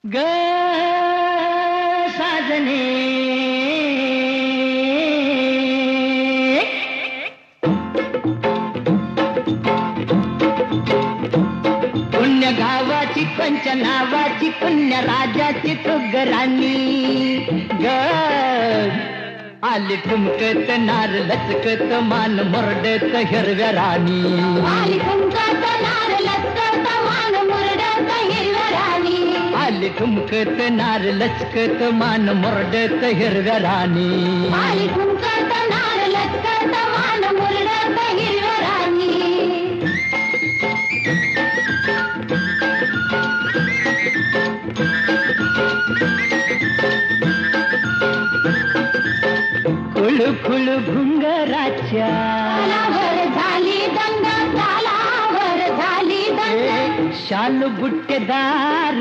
ग साजने पुण्य गावाची पंच नावाची पुण्य राजाची तू राणी ग आली ठुमकत नार लचकत मान मुरडत हिरव्या राणी आली ठुमकत नार लचकत मान मुरडत हिरव्या राणी आली ठुमकत नार लचकत मान मुरडत हिरव्या राणी आली ठुमकत नार लचकत मान मुरडत हिरव्या राणी खुळखुळ घुंगराच्या तालावर झाली दंग तालावर झाली दंग शाल बुट्टेदार